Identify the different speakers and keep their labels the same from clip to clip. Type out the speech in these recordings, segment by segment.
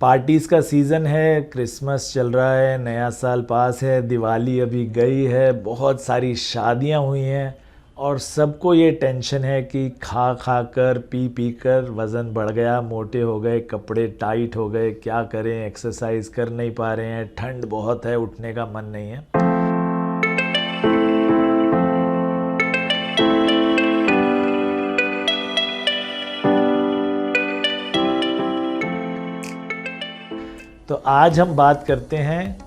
Speaker 1: Parties का season है, Christmas चल रहा है, नया साल पास है, दिवाली अभी गई है, बहुत सारी शादियां हुई हैं और सबको ये टेंशन है कि खा खा कर पी पी कर वज़न बढ़ गया, मोटे हो गए, कपड़े टाइट हो गए, क्या करें, एक्सरसाइज कर नहीं पा रहे हैं, ठंड बहुत है, उठने का मन नहीं है। तो आज हम बात करते हैं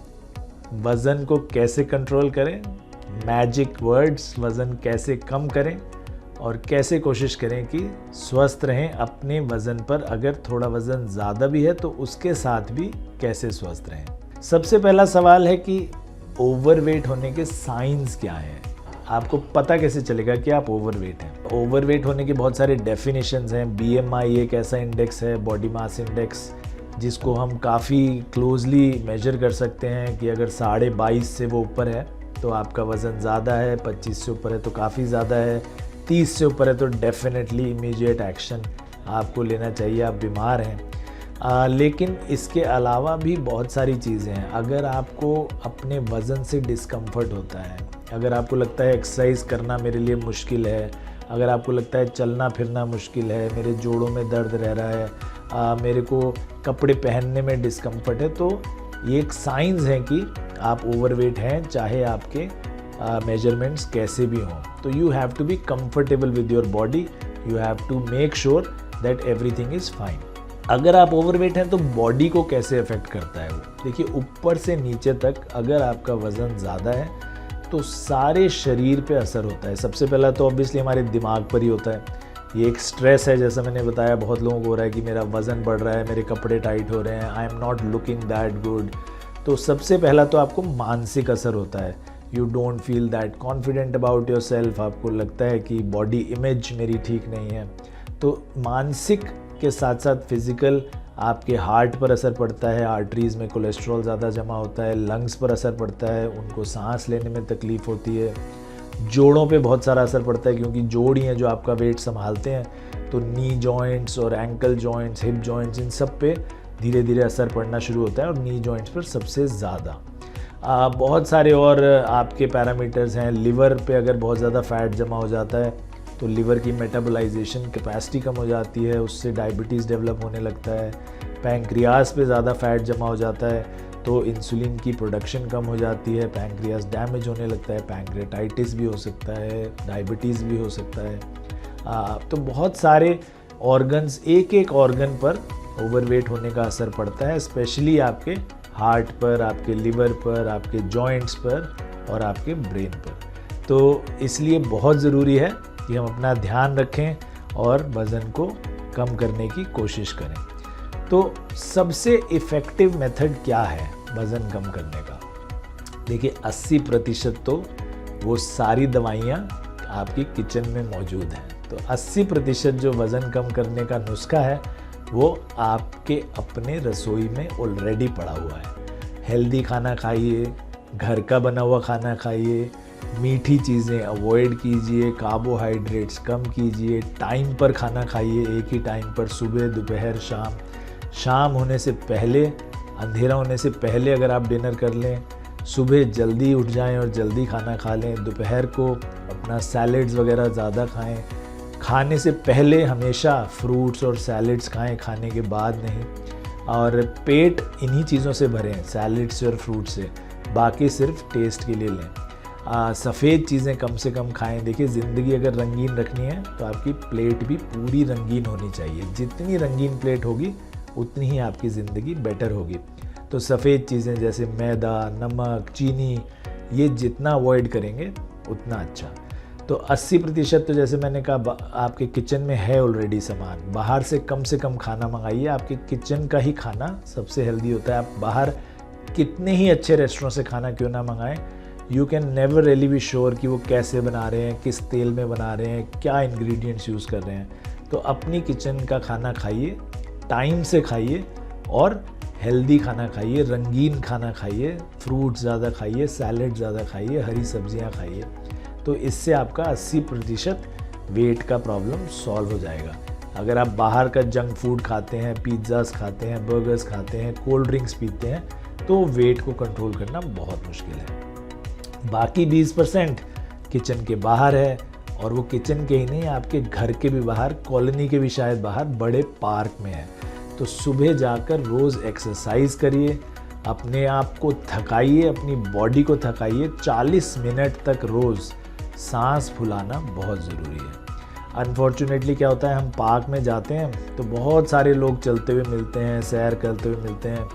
Speaker 1: वज़न को कैसे कंट्रोल करें, मैजिक वर्ड्स, वज़न कैसे कम करें और कैसे कोशिश करें कि स्वस्थ रहें अपने वज़न पर। अगर थोड़ा वज़न ज़्यादा भी है तो उसके साथ भी कैसे स्वस्थ रहें। सबसे पहला सवाल है कि ओवरवेट होने के साइंस क्या हैं। आपको पता कैसे चलेगा कि आप ओवरवेट हैं। ओवरवेट होने के बहुत सारे डेफिनेशंस हैं। BMI एक ऐसा इंडेक्स है, बॉडी मास इंडेक्स, जिसको हम काफ़ी क्लोजली मेजर कर सकते हैं कि अगर 22.5 से वो ऊपर है तो आपका वज़न ज़्यादा है, 25 से ऊपर है तो काफ़ी ज़्यादा है, 30 से ऊपर है तो डेफिनेटली इमीडिएट एक्शन आपको लेना चाहिए, आप बीमार हैं। लेकिन इसके अलावा भी बहुत सारी चीज़ें हैं। अगर आपको अपने वज़न से डिस्कम्फर्ट होता है, अगर आपको लगता है एक्सरसाइज करना मेरे लिए मुश्किल है, अगर आपको लगता है चलना फिरना मुश्किल है, मेरे जोड़ों में दर्द रह रहा है, मेरे को कपड़े पहनने में डिस्कम्फर्ट है, तो ये एक साइंस है कि आप ओवरवेट हैं, चाहे आपके मेजरमेंट्स कैसे भी हों। तो you have to be comfortable with your body, you have to make sure that everything is fine. अगर आप ओवरवेट हैं तो बॉडी को कैसे अफेक्ट करता है वो देखिए, ऊपर से नीचे तक अगर आपका वज़न ज़्यादा है तो सारे शरीर पे असर होता है। सबसे पहला तो ऑब्वियसली हमारे दिमाग पर ही होता है। ये एक स्ट्रेस है, जैसा मैंने बताया, बहुत लोगों को हो रहा है कि मेरा वज़न बढ़ रहा है, मेरे कपड़े टाइट हो रहे हैं, I am not looking that good. तो सबसे पहला तो आपको मानसिक असर होता है। You don't feel that confident about your self, आपको लगता है कि बॉडी इमेज मेरी ठीक नहीं है। तो मानसिक के साथ साथ फिज़िकल आपके हार्ट पर असर पड़ता है, आर्टरीज़ में कोलेस्ट्रॉल ज़्यादा जमा होता है, लंग्स पर असर पड़ता है, उनको सांस लेने में तकलीफ़ होती है, जोड़ों पे बहुत सारा असर पड़ता है क्योंकि जोड़ ही हैं जो आपका वेट संभालते हैं। तो नी जॉइंट्स और एंकल जॉइंट्स, हिप जॉइंट्स, इन सब पे धीरे धीरे असर पड़ना शुरू होता है और नी जॉइंट्स पर सबसे ज़्यादा। बहुत सारे और आपके पैरामीटर्स हैं। लिवर पे अगर बहुत ज़्यादा फैट जमा हो जाता है तो लिवर की मेटाबोलाइजेशन कैपेसिटी कम हो जाती है, उससे डायबिटीज़ डेवलप होने लगता है। पैंक्रियास पे ज़्यादा फैट जमा हो जाता है तो इंसुलिन की प्रोडक्शन कम हो जाती है, पैंक्रियास डैमेज होने लगता है, पैंक्रियाटाइटिस भी हो सकता है, डायबिटीज़ भी हो सकता है। तो बहुत सारे ऑर्गन्स, एक एक ऑर्गन पर ओवरवेट होने का असर पड़ता है, स्पेशली आपके हार्ट पर, आपके लिवर पर, आपके जॉइंट्स पर और आपके ब्रेन पर। तो इसलिए बहुत ज़रूरी है कि हम अपना ध्यान रखें और वज़न को कम करने की कोशिश करें। तो सबसे इफ़ेक्टिव मेथड क्या है वज़न कम करने का? देखिए 80% तो वो सारी दवाइयाँ आपकी किचन में मौजूद हैं। तो 80% जो वज़न कम करने का नुस्खा है वो आपके अपने रसोई में ऑलरेडी पड़ा हुआ है। हेल्दी खाना खाइए, घर का बना हुआ खाना खाइए, मीठी चीज़ें अवॉइड कीजिए, कार्बोहाइड्रेट्स कम कीजिए, टाइम पर खाना खाइए, एक ही टाइम पर, सुबह, दोपहर, शाम। शाम होने से पहले, अंधेरा होने से पहले अगर आप डिनर कर लें, सुबह जल्दी उठ जाएं और जल्दी खाना खा लें, दोपहर को अपना सैलड्स वगैरह ज़्यादा खाएं, खाने से पहले हमेशा फ्रूट्स और सैलड्स खाएं, खाने के बाद नहीं, और पेट इन्हीं चीज़ों से भरें, सैलड से और फ्रूट से, बाकी सिर्फ टेस्ट के लिए लें। सफ़ेद चीज़ें कम से कम खाएं। देखिए ज़िंदगी अगर रंगीन रखनी है तो आपकी प्लेट भी पूरी रंगीन होनी चाहिए। जितनी रंगीन प्लेट होगी उतनी ही आपकी ज़िंदगी बेटर होगी। तो सफ़ेद चीज़ें जैसे मैदा, नमक, चीनी, ये जितना अवॉइड करेंगे उतना अच्छा। तो 80% तो जैसे मैंने कहा आपके किचन में है ऑलरेडी सामान। बाहर से कम खाना मंगाइए, आपके किचन का ही खाना सबसे हेल्दी होता है। आप बाहर कितने ही अच्छे रेस्टोरेंट से खाना क्यों ना मंगाएं, you can never really be sure कि वो कैसे बना रहे हैं, किस तेल में बना रहे हैं, क्या इंग्रेडिएंट्स यूज़ कर रहे हैं। तो अपनी किचन का खाना खाइए, टाइम से खाइए और हेल्दी खाना खाइए, रंगीन खाना खाइए, फ्रूट ज़्यादा खाइए, सैलड ज़्यादा खाइए, हरी सब्जियां खाइए। तो इससे आपका 80% वेट का प्रॉब्लम सॉल्व हो जाएगा। अगर आप बाहर का जंक फूड खाते हैं, पिज़्ज़ास खाते हैं, बर्गर्स खाते हैं, कोल्ड ड्रिंक्स पीते हैं, तो वेट को कंट्रोल करना बहुत मुश्किल है। बाकी 20% किचन के बाहर है, और वो किचन के ही नहीं, आपके घर के भी बाहर, कॉलोनी के भी शायद बाहर, बड़े पार्क में है। तो सुबह जाकर रोज़ एक्सरसाइज करिए, अपने आप को थकाइए, अपनी बॉडी को थकाइए। 40 मिनट तक रोज़ सांस फुलाना बहुत ज़रूरी है। अनफॉर्चुनेटली क्या होता है, हम पार्क में जाते हैं तो बहुत सारे लोग चलते हुए मिलते हैं, सैर करते हुए मिलते हैं,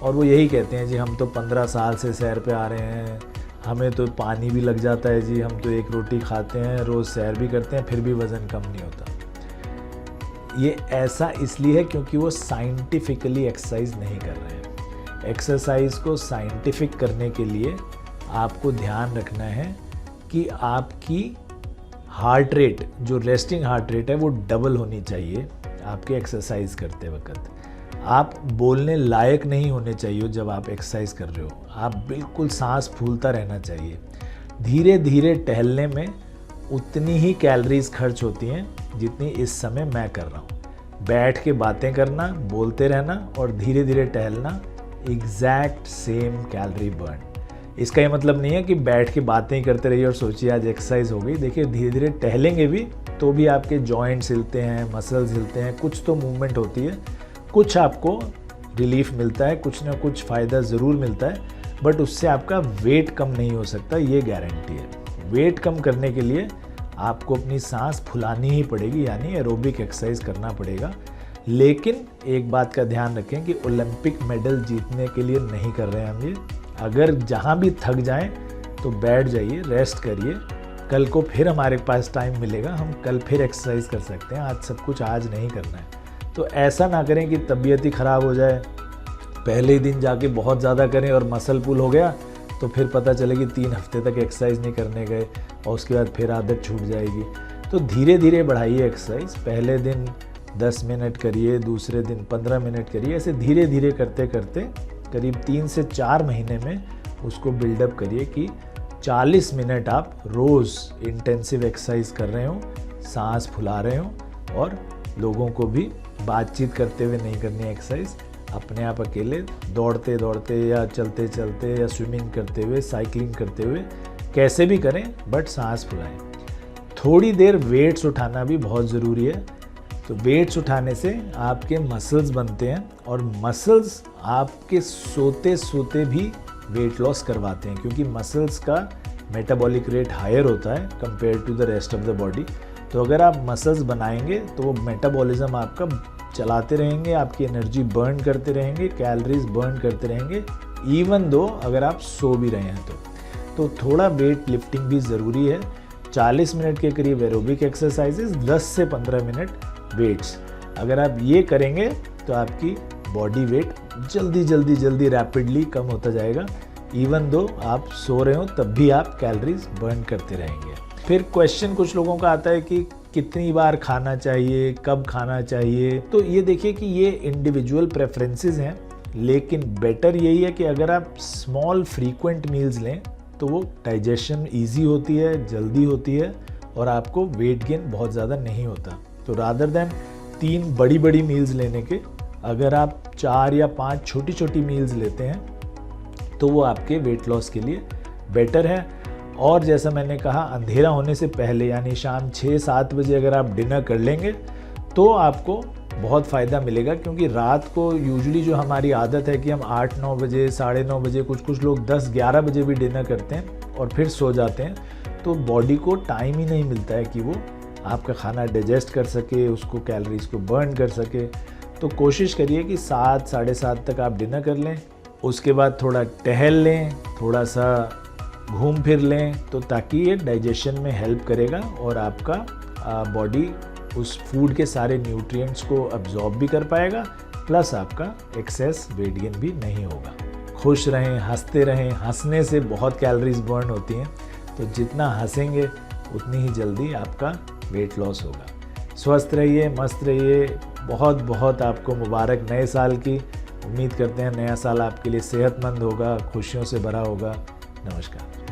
Speaker 1: और वो यही कहते हैं जी हम तो 15 साल से सैर पे आ रहे हैं, हमें तो पानी भी लग जाता है जी, हम तो एक रोटी खाते हैं, रोज़ सैर भी करते हैं, फिर भी वज़न कम नहीं होता। ये ऐसा इसलिए है क्योंकि वो साइंटिफिकली एक्सरसाइज नहीं कर रहे हैं। एक्सरसाइज को साइंटिफिक करने के लिए आपको ध्यान रखना है कि आपकी हार्ट रेट, जो रेस्टिंग हार्ट रेट है, वो डबल होनी चाहिए आपके एक्सरसाइज करते वक्त। आप बोलने लायक नहीं होने चाहिए जब आप एक्सरसाइज कर रहे हो, आप बिल्कुल सांस फूलता रहना चाहिए। धीरे धीरे टहलने में उतनी ही कैलोरीज खर्च होती हैं जितनी इस समय मैं कर रहा हूँ। बैठ के बातें करना, बोलते रहना और धीरे धीरे टहलना, एग्जैक्ट सेम कैलोरी बर्न। इसका ये मतलब नहीं है कि बैठ के बातें ही करते रहिए और सोचिए आज एक्सरसाइज हो गई। देखिए धीरे धीरे टहलेंगे भी तो भी आपके जॉइंट्स हिलते हैं, मसल्स हिलते हैं, कुछ तो मूवमेंट होती है, कुछ आपको रिलीफ मिलता है, कुछ ना कुछ फ़ायदा ज़रूर मिलता है, बट उससे आपका वेट कम नहीं हो सकता, ये गारंटी है। वेट कम करने के लिए आपको अपनी सांस फुलानी ही पड़ेगी, यानी एरोबिक एक्सरसाइज करना पड़ेगा। लेकिन एक बात का ध्यान रखें कि ओलंपिक मेडल जीतने के लिए नहीं कर रहे हैं हम ये। अगर जहाँ भी थक जाएं तो बैठ जाइए, रेस्ट करिए, कल को फिर हमारे पास टाइम मिलेगा, हम कल फिर एक्सरसाइज कर सकते हैं, आज सब कुछ आज नहीं करना है। तो ऐसा ना करें कि तबीयत ही ख़राब हो जाए, पहले ही दिन जाके बहुत ज़्यादा करें और मसल पुल हो गया तो फिर पता चले कि 3 हफ्ते तक एक्सरसाइज नहीं करने गए और उसके बाद फिर आदत छूट जाएगी। तो धीरे धीरे बढ़ाइए एक्सरसाइज, पहले दिन 10 मिनट करिए, दूसरे दिन 15 मिनट करिए, ऐसे धीरे धीरे करते करते करीब 3 से 4 महीने में उसको बिल्डअप करिए कि 40 मिनट आप रोज़ इंटेंसिव एक्सरसाइज कर रहे हो, सांस फुला रहे हो, और लोगों को भी बातचीत करते हुए नहीं करनी है एक्सरसाइज, अपने आप अकेले दौड़ते दौड़ते या चलते चलते या स्विमिंग करते हुए, साइकिलिंग करते हुए, कैसे भी करें बट सांस फुलाएं। थोड़ी देर वेट्स उठाना भी बहुत ज़रूरी है। तो वेट्स उठाने से आपके मसल्स बनते हैं और मसल्स आपके सोते सोते भी वेट लॉस करवाते हैं, क्योंकि मसल्स का मेटाबॉलिक रेट हायर होता है compare to the rest of the body. तो अगर आप मसल्स बनाएंगे तो वो मेटाबॉलिज्म आपका चलाते रहेंगे, आपकी एनर्जी बर्न करते रहेंगे, कैलोरीज बर्न करते रहेंगे, इवन दो अगर आप सो भी रहे हैं तो थोड़ा वेट लिफ्टिंग भी ज़रूरी है। 40 मिनट के करीब एरोबिक एक्सरसाइजेस, 10 से 15 मिनट वेट्स। अगर आप ये करेंगे तो आपकी बॉडी वेट जल्दी रैपिडली कम होता जाएगा, इवन दो आप सो रहे हो तब भी आप कैलोरीज बर्न करते रहेंगे। फिर क्वेश्चन कुछ लोगों का आता है कि कितनी बार खाना चाहिए, कब खाना चाहिए। तो ये देखिए कि ये इंडिविजुअल प्रेफरेंसेस हैं, लेकिन बेटर यही है कि अगर आप स्मॉल फ्रीक्वेंट मील्स लें तो वो डाइजेशन ईजी होती है, जल्दी होती है और आपको वेट गेन बहुत ज़्यादा नहीं होता। तो रादर दैन 3 बड़ी मील्स लेने के अगर आप 4 या 5 छोटी मील्स लेते हैं तो वो आपके वेट लॉस के लिए बेटर है। और जैसा मैंने कहा, अंधेरा होने से पहले यानी शाम 6-7 बजे अगर आप डिनर कर लेंगे तो आपको बहुत फ़ायदा मिलेगा, क्योंकि रात को यूजुअली जो हमारी आदत है कि हम 8-9 बजे, 9:30 बजे, कुछ लोग 10-11 बजे भी डिनर करते हैं और फिर सो जाते हैं, तो बॉडी को टाइम ही नहीं मिलता है कि वो आपका खाना डाइजेस्ट कर सके, उसको कैलोरीज को बर्न कर सके। तो कोशिश करिए कि 7-7:30 तक आप डिनर कर लें, उसके बाद थोड़ा टहल लें, थोड़ा सा घूम फिर लें, तो ताकि ये डाइजेशन में हेल्प करेगा और आपका बॉडी उस फूड के सारे न्यूट्रिएंट्स को अब्जॉर्ब भी कर पाएगा, प्लस आपका एक्सेस वेट गेन भी नहीं होगा। खुश रहें, हंसते रहें, हंसने से बहुत कैलोरीज बर्न होती हैं, तो जितना हंसेंगे उतनी ही जल्दी आपका वेट लॉस होगा। स्वस्थ रहिए, मस्त रहिए, बहुत आपको मुबारक नए साल की। उम्मीद करते हैं नया साल आपके लिए सेहतमंद होगा, खुशियों से भरा होगा। नमस्कार।